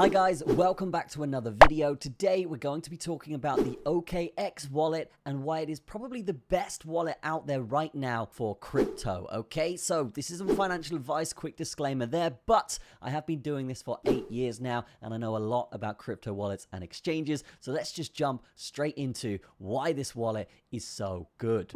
Hi guys, welcome back to another video. Today we're going to be talking about the OKX wallet and why it is probably the best wallet out there right now for crypto. Okay, so this isn't financial advice, quick disclaimer there, but I have been doing this for 8 years now and I know a lot about crypto wallets and exchanges. So let's just jump straight into why this wallet is so good.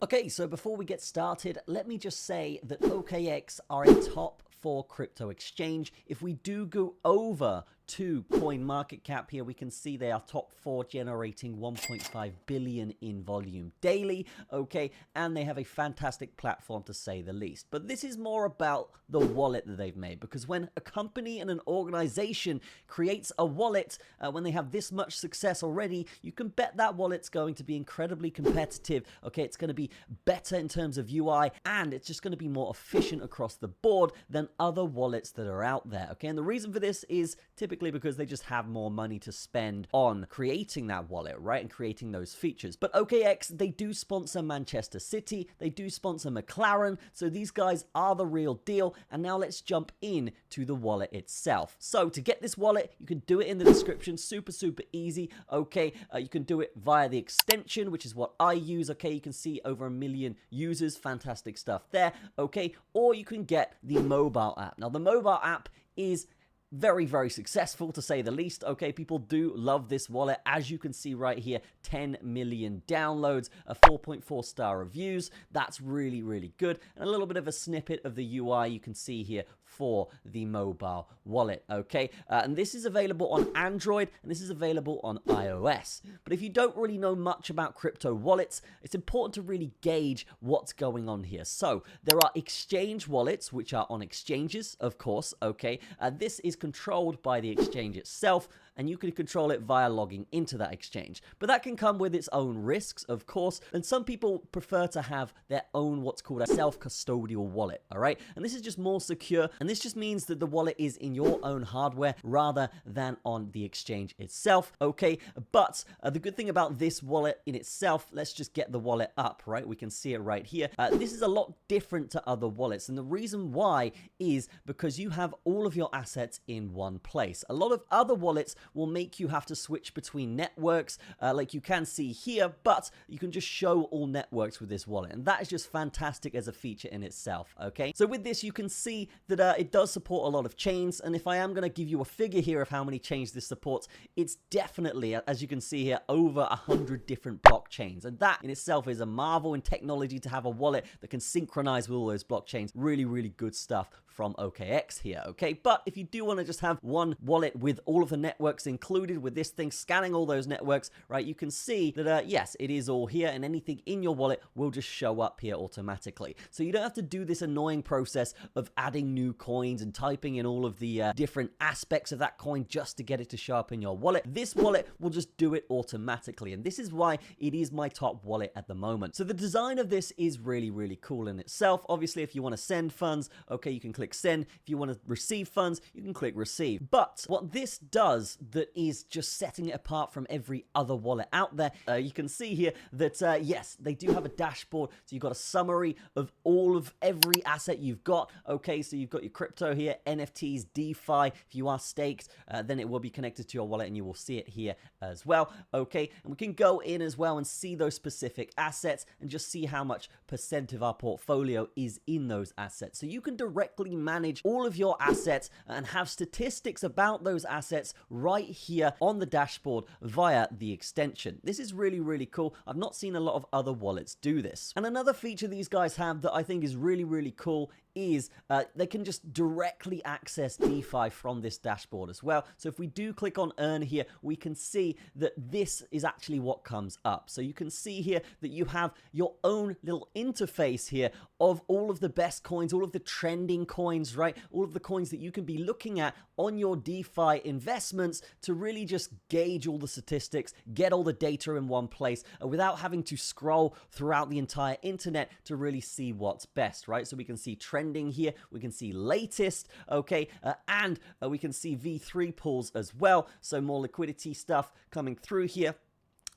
Okay, so before we get started, let me just say that OKX are a top 4 crypto exchange. If we do go over to coin market cap here, we can see they are top 4, generating 1.5 billion in volume daily. Okay, and they have a fantastic platform to say the least. But this is more about the wallet that they've made, because when a company and an organization creates a wallet, when they have this much success already, you can bet that wallet's going to be incredibly competitive. Okay, it's going to be better in terms of UI, and it's just going to be more efficient across the board than other wallets that are out there. Okay, and the reason for this is typically because they just have more money to spend on creating that wallet, right, and creating those features. But OKX, they do sponsor Manchester City, they do sponsor McLaren, so these guys are the real deal. And now let's jump in to the wallet itself. So to get this wallet, you can do it in the description, super easy. Okay, you can do it via the extension, which is what I use. Okay, you can see over 1 million users, fantastic stuff there. Okay, or you can get the mobile app. Now the mobile app is very successful, to say the least. Okay, people do love this wallet. As you can see right here, 10 million downloads, a 4.4 star reviews. That's really good. And a little bit of a snippet of the UI you can see here for the mobile wallet. Okay, and this is available on Android and this is available on iOS. But if you don't really know much about crypto wallets, it's important to really gauge what's going on here. So there are exchange wallets, which are on exchanges, of course. Okay, this is controlled by the exchange itself, and you can control it via logging into that exchange. But that can come with its own risks, of course, and some people prefer to have their own what's called a self-custodial wallet, all right? And this is just more secure, and this just means that the wallet is in your own hardware rather than on the exchange itself, okay? But the good thing about this wallet in itself, let's just get the wallet up, right? We can see it right here. This is a lot different to other wallets, and the reason why is because you have all of your assets in one place. A lot of other wallets will make you have to switch between networks, like you can see here, but you can just show all networks with this wallet, and that is just fantastic as a feature in itself. Okay, so with this you can see that it does support a lot of chains, and if I am going to give you a figure here of how many chains this supports, it's definitely, as you can see here, over 100 different blockchains, and that in itself is a marvel in technology, to have a wallet that can synchronize with all those blockchains. Really good stuff from OKX here. Okay, but if you do want to just have one wallet with all of the networks included, with this thing scanning all those networks, right, you can see that yes, it is all here, and anything in your wallet will just show up here automatically. So you don't have to do this annoying process of adding new coins and typing in all of the different aspects of that coin just to get it to show up in your wallet. This wallet will just do it automatically, and this is why it is my top wallet at the moment. So the design of this is really cool in itself. Obviously, if you want to send funds, okay, you can click send. If you want to receive funds, you can click receive. But what this does that is just setting it apart from every other wallet out there, you can see here that yes, they do have a dashboard, so you've got a summary of all of every asset you've got. Okay, so you've got your crypto here, NFTs, DeFi. If you are staked, then it will be connected to your wallet and you will see it here as well. Okay, and we can go in as well and see those specific assets and just see how much percent of our portfolio is in those assets. So you can directly manage all of your assets and have statistics about those assets right here on the dashboard via the extension. This is really cool. I've not seen a lot of other wallets do this. And another feature these guys have that I think is really cool is they can just directly access DeFi from this dashboard as well. So if we do click on earn here, we can see that this is actually what comes up. So you can see here that you have your own little interface here of all of the best coins, all of the trending coins, right? All of the coins that you can be looking at on your DeFi investments to really just gauge all the statistics, get all the data in one place without having to scroll throughout the entire internet to really see what's best, right? So we can see trending here, we can see latest, okay, and we can see V3 pools as well, so more liquidity stuff coming through here.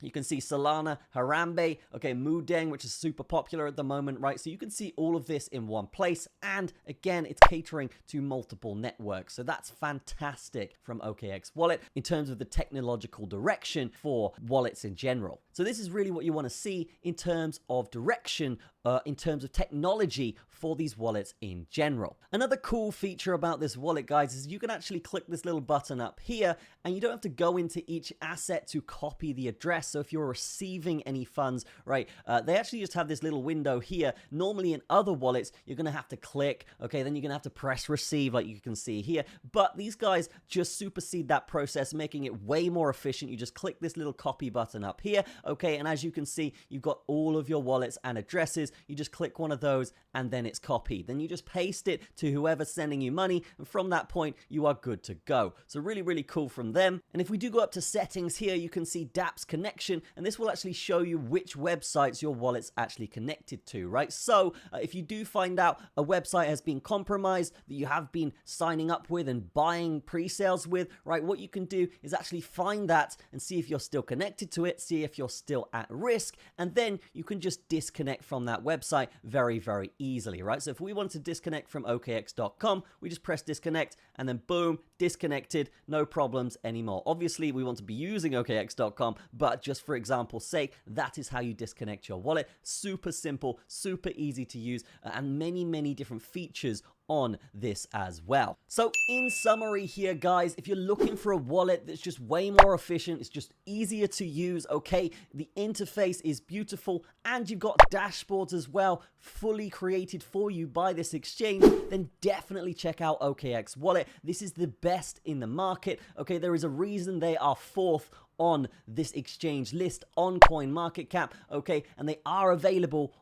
You can see Solana, Harambe, okay, Mudeng, which is super popular at the moment, right? So you can see all of this in one place. And again, it's catering to multiple networks. So that's fantastic from OKX Wallet in terms of the technological direction for wallets in general. So this is really what you want to see in terms of direction, in terms of technology for these wallets in general. Another cool feature about this wallet, guys, is you can actually click this little button up here and you don't have to go into each asset to copy the address. So if you're receiving any funds, right, they actually just have this little window here. Normally in other wallets, you're going to have to click, okay, then you're going to have to press receive like you can see here. But these guys just supersede that process, making it way more efficient. You just click this little copy button up here, okay, and as you can see, you've got all of your wallets and addresses. You just click one of those and then it's copied. Then you just paste it to whoever's sending you money, and from that point, you are good to go. So really, really cool from them. And if we do go up to settings here, you can see dApps connection, and this will actually show you which websites your wallet's actually connected to, right? So if you do find out a website has been compromised that you have been signing up with and buying pre-sales with, right, what you can do is actually find that and see if you're still connected to it, see if you're still at risk, and then you can just disconnect from that website very, very easily, right? So if we want to disconnect from OKX.com, we just press disconnect and then boom, disconnected, no problems anymore. Obviously, we want to be using OKX.com, but just for example's sake, that is how you disconnect your wallet. Super simple, super easy to use, and many, many different features on this as well. So in summary here, guys, if you're looking for a wallet that's just way more efficient, it's just easier to use, okay, the interface is beautiful, and you've got dashboards as well, fully created for you by this exchange, then definitely check out OKX Wallet. This is the best in the market, okay? There is a reason they are fourth on this exchange list on CoinMarketCap, okay? And they are available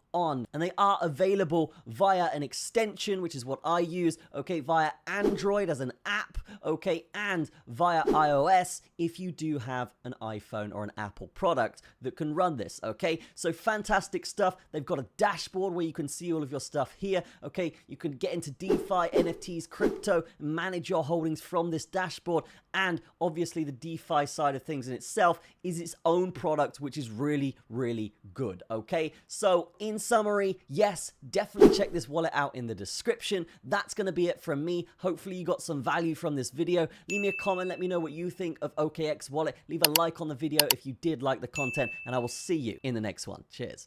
via an extension, which is what I use, okay, via Android as an app, okay, and via iOS if you do have an iPhone or an Apple product that can run this, okay? So fantastic stuff. They've got a dashboard where you can see all of your stuff here, okay? You can get into DeFi, NFTs, crypto, manage your holdings from this dashboard, and obviously the DeFi side of things in itself is its own product, which is really, really good, okay? So in summary, yes, definitely check this wallet out in the description. That's going to be it from me. Hopefully you got some value from this video. Leave me a comment. Let me know what you think of OKX Wallet. Leave a like on the video if you did like the content, and I will see you in the next one. Cheers.